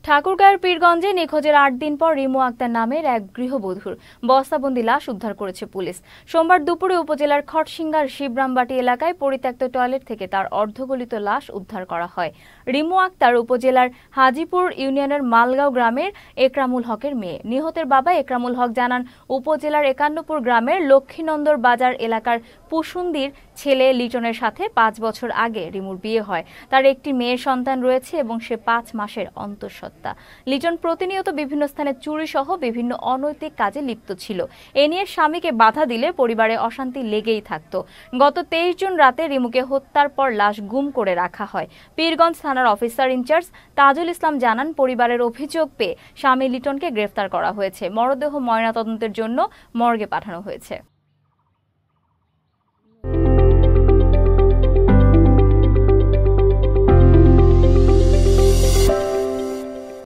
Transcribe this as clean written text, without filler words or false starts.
ঠাকুরগাঁওয়ের পীরগঞ্জে নিখোঁজের ৮ দিন পর রিমু আক্তার নামের এক গৃহবধূর বস্তাবন্দি লাশ উদ্ধার করেছে পুলিশ। সোমবার দুপুরে উপজেলার খটসিংগার শিবরামবাটি এলাকায় পরিত্যক্ত টয়লেট থেকে তার অর্ধগলিত লাশ উদ্ধার করা হয়। রিমু আক্তার উপজেলার হাজিপুর ইউনিয়নের মালগাঁও গ্রামের একরামুল হকের মেয়ে। নিহতের বাবা একরামুল হক জানান, উপজেলার একান্নপুর গ্রামের লক্ষ্মীনন্দর বাজার এলাকার পুসুন্দির ছেলে লিটনের সাথে ৫ বছর আগে রিমুর বিয়ে হয়। তার একটি মেয়ের সন্তান রয়েছে এবং সে ৫ মাসের অন্তঃসত্ত্বা। লিটন প্রতিনিয়ত বিভিন্ন স্থানে চুরি সহ বিভিন্ন অনৈতিক কাজে লিপ্ত ছিল। এ নিয়ে স্বামীকে বাধা দিলে পরিবারে অশান্তি লেগেই থাকত। গত ২৩ জুন রাতে রিমুকে হত্যার পর লাশ গুম করে রাখা হয়। পীরগঞ্জ থানার অফিসার ইনচার্জ তাজুল ইসলাম জানান, পরিবারের অভিযোগ পেয়ে স্বামী লিটনকে গ্রেফতার করা হয়েছে। মরদেহ ময়নাতদন্তের জন্য মর্গে পাঠানো হয়েছে।